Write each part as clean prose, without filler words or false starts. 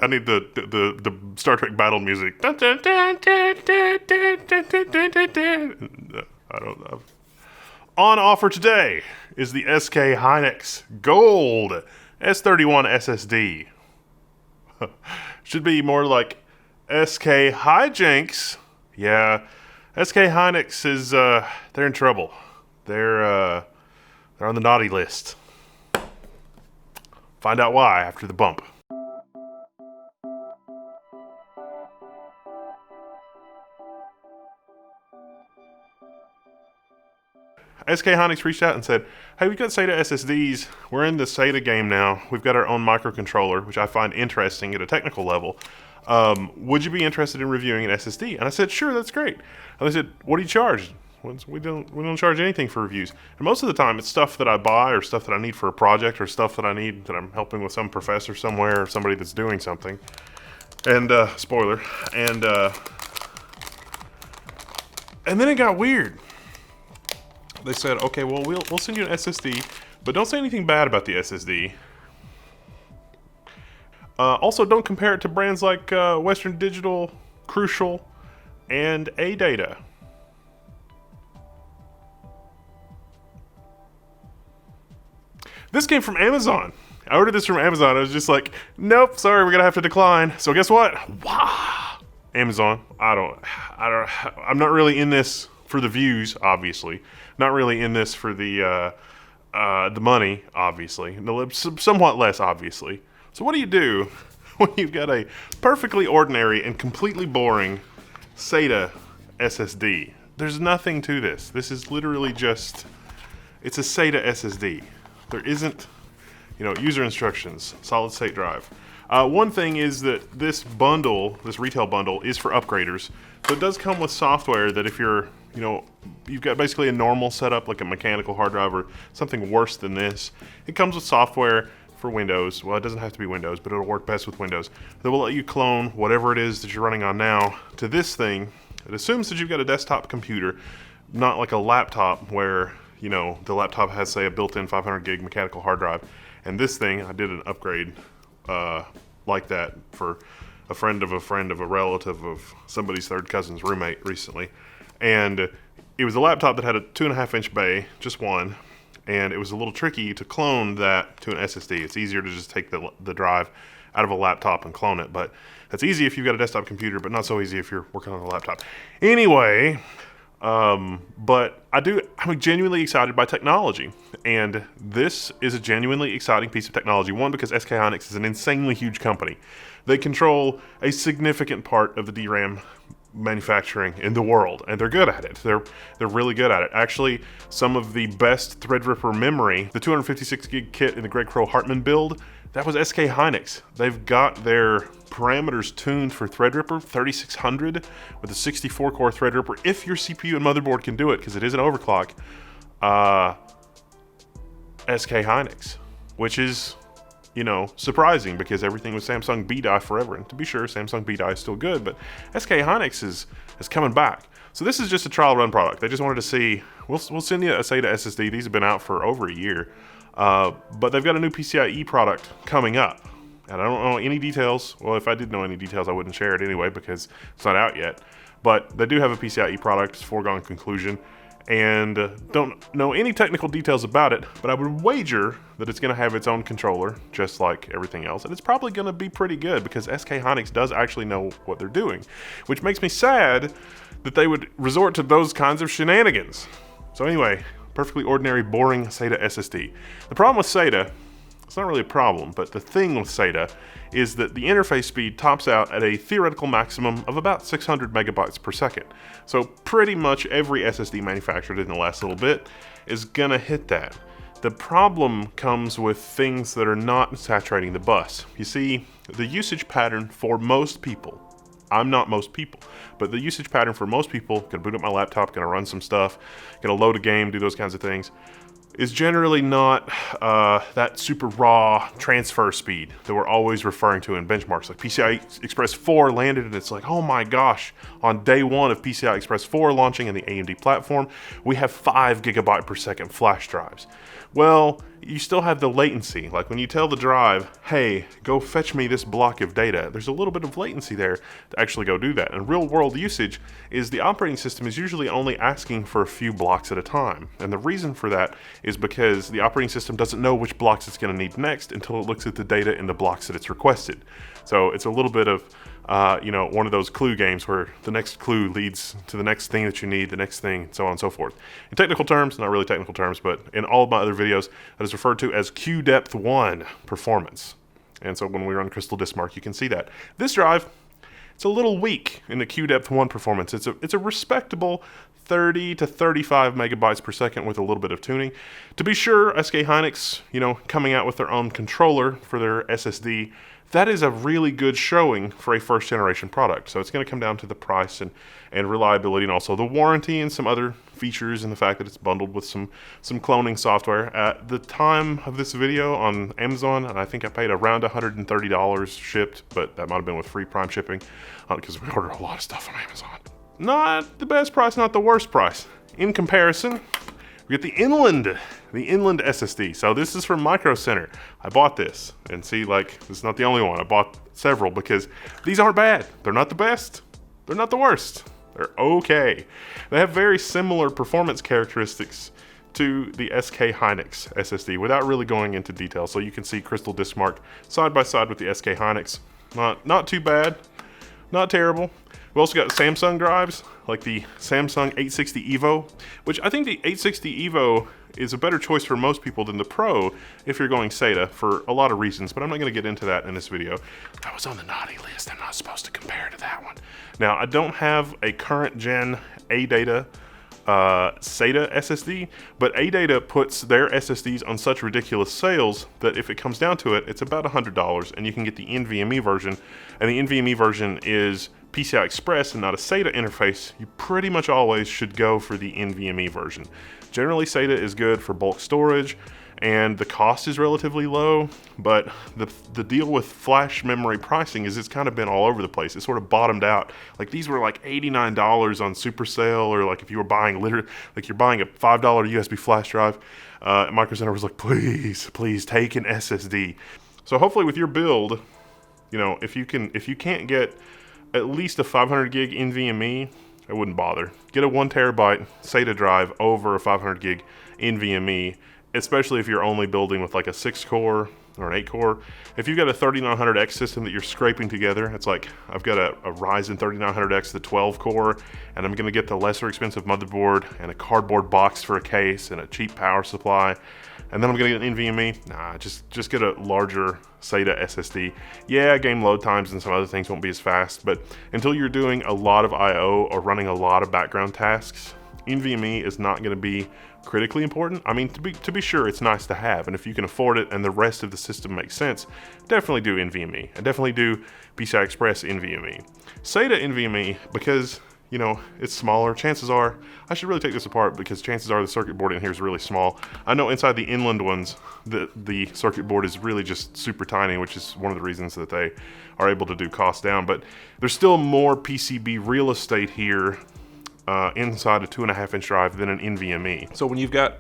I need the Star Trek battle music. I don't know. On offer today is the SK Hynix Gold S31 SSD. Should be more like SK hijinks. Yeah, SK Hynix is they're in trouble. They're on the naughty list. Find out why after the bump. SK Hynix reached out and said, hey, we've got SATA SSDs. We're in the SATA game now. We've got our own microcontroller, which I find interesting at a technical level. Would you be interested in reviewing an SSD? And I said, sure, that's great. And they said, what do you charge? We don't charge anything for reviews. And most of the time, it's stuff that I buy or stuff that I need for a project or stuff that I need that I'm helping with some professor somewhere or somebody that's doing something. And, spoiler. And then it got weird. They said, okay, well, we'll send you an SSD, but don't say anything bad about the SSD. Also, don't compare it to brands like Western Digital, Crucial, and AData. This came from Amazon. I ordered this from Amazon. I was just like, nope, sorry, we're gonna have to decline. So guess what? Wow. Amazon. I'm not really in this for the views, obviously. Not really in this for the money, obviously. Somewhat less, obviously. So what do you do when you've got a perfectly ordinary and completely boring SATA SSD? There's nothing to this. This is literally just, it's a SATA SSD. There isn't, user instructions, solid state drive. One thing is that this bundle, this retail bundle, is for upgraders. So it does come with software that if you're, you've got basically a normal setup, like a mechanical hard drive or something worse than this, it comes with software for Windows. Well, it doesn't have to be Windows, but it'll work best with Windows. That will let you clone whatever it is that you're running on now to this thing. It assumes that you've got a desktop computer, not like a laptop where, the laptop has, say, a built-in 500 gig mechanical hard drive. And this thing, I did an upgrade like that for a friend of a relative of somebody's third cousin's roommate recently. And it was a laptop that had a 2.5-inch bay, just one. And it was a little tricky to clone that to an SSD. It's easier to just take the drive out of a laptop and clone it. But that's easy if you've got a desktop computer, but not so easy if you're working on a laptop. Anyway, but I'm genuinely excited by technology. And this is a genuinely exciting piece of technology. One, because SK Hynix is an insanely huge company. They control a significant part of the DRAM manufacturing in the world, and they're good at it. They're really good at it. Actually, some of the best Threadripper memory, the 256 gig kit in the Greg Crow Hartman build, that was SK Hynix. They've got their parameters tuned for Threadripper 3600 with a 64 core Threadripper. If your CPU and motherboard can do it, because it is an overclock, SK Hynix, which is surprising because everything was Samsung B-Die forever. And to be sure, Samsung B-Die is still good, but SK Hynix is coming back. So this is just a trial run product. They just wanted to see, we'll send you a SATA SSD. These have been out for over a year. But they've got a new PCIe product coming up. And I don't know any details. Well, if I did know any details, I wouldn't share it anyway because it's not out yet. But they do have a PCIe product. It's a foregone conclusion. And don't know any technical details about it, but I would wager that it's going to have its own controller, just like everything else. And it's probably going to be pretty good because SK Hynix does actually know what they're doing, which makes me sad that they would resort to those kinds of shenanigans. So anyway, perfectly ordinary, boring SATA SSD. The problem with SATA, it's not really a problem, but the thing with SATA is that the interface speed tops out at a theoretical maximum of about 600 megabytes per second. So pretty much every SSD manufactured in the last little bit is gonna hit that. The problem comes with things that are not saturating the bus. You see, the usage pattern for most people, I'm not most people, but the usage pattern for most people, gonna boot up my laptop, gonna run some stuff, gonna load a game, do those kinds of things, is generally not that super raw transfer speed that we're always referring to in benchmarks. Like PCI Express 4 landed and it's like, oh my gosh, on day one of PCI Express 4 launching in the AMD platform, we have 5 gigabyte per second flash drives. Well, you still have the latency. Like when you tell the drive, hey, go fetch me this block of data, there's a little bit of latency there to actually go do that. And real world usage is the operating system is usually only asking for a few blocks at a time. And the reason for that is because the operating system doesn't know which blocks it's going to need next until it looks at the data in the blocks that it's requested. So it's a little bit of one of those clue games where the next clue leads to the next thing that you need, the next thing, so on and so forth. In technical terms, not really technical terms, but in all of my other videos, that is referred to as QDepth1 performance. And so when we run Crystal Disk Mark, you can see that. This drive, it's a little weak in the QDepth1 performance. It's a respectable 30 to 35 megabytes per second with a little bit of tuning. To be sure, SK hynix, coming out with their own controller for their SSD, that is a really good showing for a first generation product. So it's going to come down to the price and reliability, and also the warranty and some other features, and the fact that it's bundled with some cloning software. At the time of this video on Amazon, I think I paid around $130 shipped, but that might have been with free Prime shipping because we order a lot of stuff on Amazon. Not the best price, not the worst price. In comparison, we get the Inland SSD. So this is from Micro Center. I bought this, and see, like, this is not the only one. I bought several because these aren't bad. They're not the best. They're not the worst. They're okay. They have very similar performance characteristics to the SK hynix SSD without really going into detail. So you can see Crystal Disk Mark side by side with the SK hynix. Not too bad, not terrible. We also got Samsung drives, like the Samsung 860 EVO, which I think the 860 EVO is a better choice for most people than the Pro if you're going SATA for a lot of reasons, but I'm not going to get into that in this video. That was on the naughty list. I'm not supposed to compare to that one. Now, I don't have a current gen ADATA SATA SSD, but ADATA puts their SSDs on such ridiculous sales that if it comes down to it, it's about $100, and you can get the NVMe version, and the NVMe version is PCI Express and not a SATA interface. You pretty much always should go for the NVMe version. Generally, SATA is good for bulk storage, and the cost is relatively low, but the deal with flash memory pricing is it's kind of been all over the place. It sort of bottomed out. Like, these were like $89 on Super Sale, or like if you were buying like you're buying a $5 USB flash drive, Micro Center was like, please take an SSD. So hopefully with your build, if you can't get at least a 500 gig NVMe, I wouldn't bother. Get a 1 terabyte SATA drive over a 500 gig NVMe, especially if you're only building with like a 6-core or an 8-core. If you've got a 3900X system that you're scraping together, it's like, I've got a Ryzen 3900X, the 12-core, and I'm going to get the lesser expensive motherboard and a cardboard box for a case and a cheap power supply, and then I'm going to get an NVMe. Nah, just get a larger SATA SSD. Yeah, game load times and some other things won't be as fast, but until you're doing a lot of I/O or running a lot of background tasks, NVMe is not going to be critically important. I mean, to be sure, it's nice to have, and if you can afford it and the rest of the system makes sense, definitely do NVMe, and definitely do PCI Express NVMe. SATA NVMe, because it's smaller, chances are, I should really take this apart because chances are the circuit board in here is really small. I know inside the Inland ones, the circuit board is really just super tiny, which is one of the reasons that they are able to do cost down, but there's still more PCB real estate here inside a 2.5-inch drive than an NVMe. So when you've got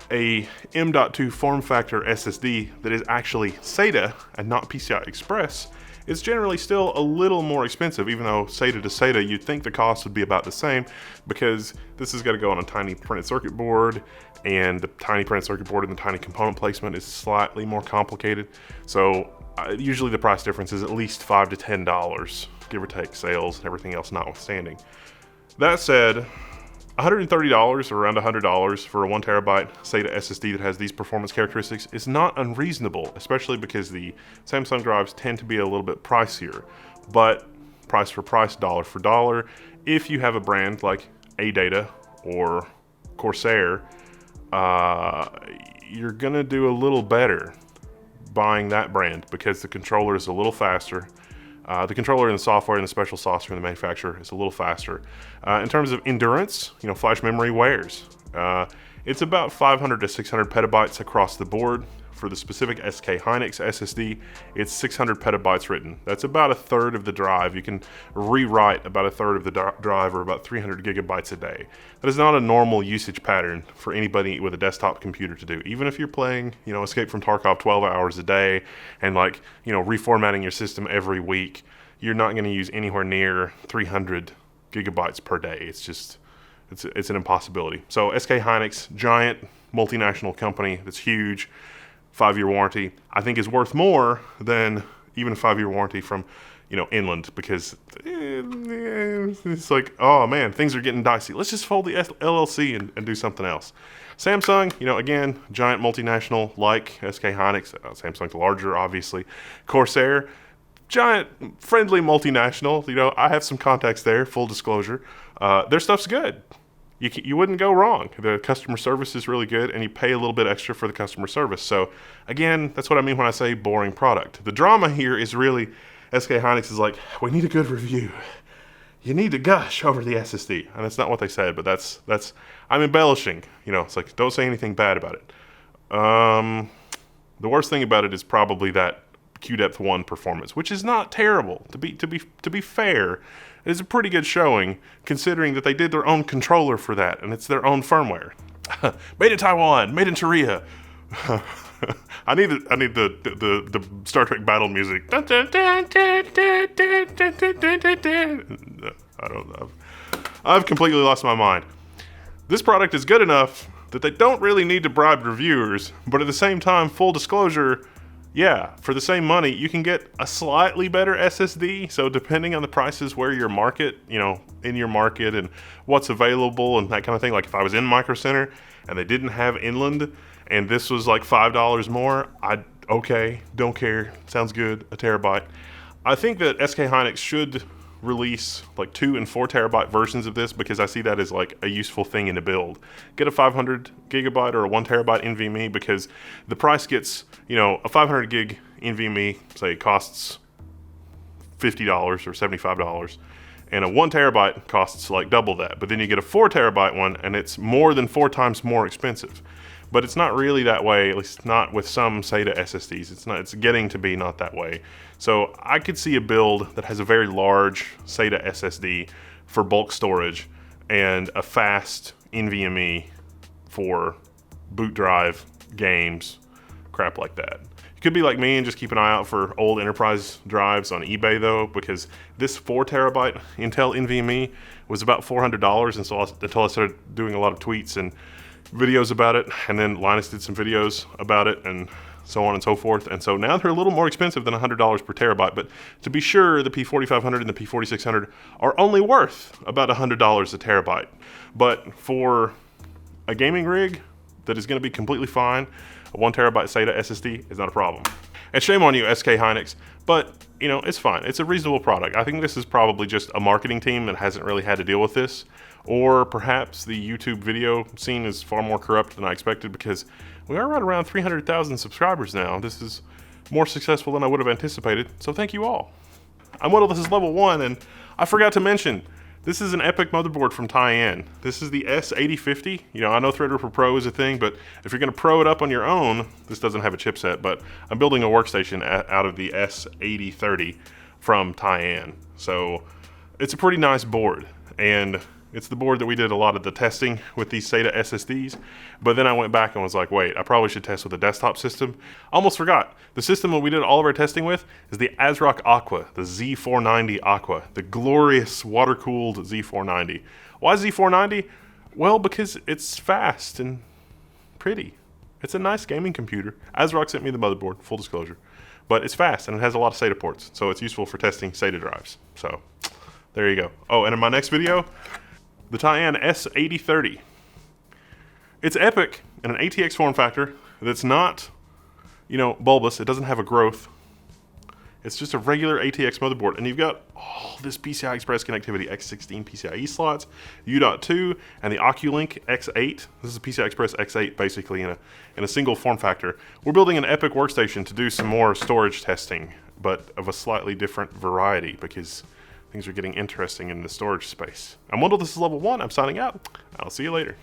a M.2 form factor SSD that is actually SATA and not PCI Express, it's generally still a little more expensive, even though SATA to SATA, you'd think the cost would be about the same, because this has got to go on a tiny printed circuit board, and the tiny printed circuit board and the tiny component placement is slightly more complicated. So usually the price difference is at least $5 to $10, give or take sales and everything else notwithstanding. That said, $130 or around $100 for a 1 terabyte SATA SSD that has these performance characteristics is not unreasonable, especially because the Samsung drives tend to be a little bit pricier. But price for price, dollar for dollar, if you have a brand like ADATA or Corsair, you're gonna do a little better buying that brand because the controller is a little faster. The controller and the software and the special sauce from the manufacturer is a little faster. In terms of endurance, flash memory wears. It's about 500 to 600 petabytes across the board for the specific SK hynix SSD, it's 600 petabytes written. That's about a third of the drive. You can rewrite about a third of the drive, or about 300 gigabytes a day. That is not a normal usage pattern for anybody with a desktop computer to do. Even if you're playing, Escape from Tarkov 12 hours a day and reformatting your system every week, you're not going to use anywhere near 300 gigabytes per day. It's an impossibility. So SK hynix, giant multinational company that's huge, 5-year warranty, I think is worth more than even a 5-year warranty from Inland, because it's like, oh man, things are getting dicey. Let's just fold the LLC and do something else. Samsung, again, giant multinational like SK hynix. Samsung's larger, obviously. Corsair, giant friendly multinational. I have some contacts there, full disclosure. Their stuff's good. You wouldn't go wrong. The customer service is really good, and you pay a little bit extra for the customer service. So again, that's what I mean when I say boring product. The drama here is really SK hynix is like, we need a good review. You need to gush over the SSD. And that's not what they said, but that's I'm embellishing. It's like, don't say anything bad about it. The worst thing about it is probably that QDepth 1 performance, which is not terrible. To be fair, it is a pretty good showing, considering that they did their own controller for that, and it's their own firmware. Made in Taiwan, made in Korea. I need the Star Trek battle music. I don't know. I've completely lost my mind. This product is good enough that they don't really need to bribe reviewers, but at the same time, full disclosure, yeah, for the same money, you can get a slightly better SSD. So depending on the prices where your market, in your market and what's available and that kind of thing. Like if I was in Micro Center and they didn't have Inland and this was like $5 more, okay, don't care, sounds good, a terabyte. I think that SK hynix should release like 2 and 4 terabyte versions of this, because I see that as like a useful thing in a build. Get a 500 gigabyte or a 1 terabyte NVMe, because the price gets, a 500 gig NVMe, say, costs $50 or $75, and a 1 terabyte costs like double that. But then you get a 4 terabyte one, and it's more than 4 times more expensive. But it's not really that way, at least not with some SATA SSDs. It's getting to be not that way. So I could see a build that has a very large SATA SSD for bulk storage and a fast NVMe for boot drive, games, crap like that. You could be like me and just keep an eye out for old enterprise drives on eBay though, because this 4 terabyte Intel NVMe was about $400, and so until I started doing a lot of tweets and videos about it, and then Linus did some videos about it, and so on and so forth. And so now they're a little more expensive than $100 per terabyte. But to be sure, the P4500 and the P4600 are only worth about $100 a terabyte. But for a gaming rig that is going to be completely fine, a 1 terabyte SATA SSD is not a problem. And shame on you, SK hynix, but it's fine. It's a reasonable product. I think this is probably just a marketing team that hasn't really had to deal with this. Or perhaps the YouTube video scene is far more corrupt than I expected, because we are right around 300,000 subscribers now. This is more successful than I would have anticipated, so thank you all. This is level 1, and I forgot to mention, this is an Epic Motherboard from Taiwan. This is the S8050. I know Threadripper Pro is a thing, but if you're going to pro it up on your own, this doesn't have a chipset, but I'm building a workstation out of the S8030 from Taiwan. So it's a pretty nice board, and it's the board that we did a lot of the testing with these SATA SSDs, but then I went back and was like, wait, I probably should test with a desktop system. Almost forgot. The system that we did all of our testing with is the ASRock Aqua, the Z490 Aqua, the glorious water-cooled Z490. Why Z490? Well, because it's fast and pretty. It's a nice gaming computer. ASRock sent me the motherboard, full disclosure. But it's fast and it has a lot of SATA ports, so it's useful for testing SATA drives. So there you go. Oh, and in my next video, the Taiwan S8030. It's epic in an ATX form factor that's not, bulbous. It doesn't have a growth. It's just a regular ATX motherboard. And you've got all this PCI Express Connectivity, X16 PCIe slots, U.2, and the Oculink X8. This is a PCI Express X8 basically in a single form factor. We're building an epic workstation to do some more storage testing, but of a slightly different variety, because things are getting interesting in the storage space. I'm Wendell, this is level 1. I'm signing out. I'll see you later.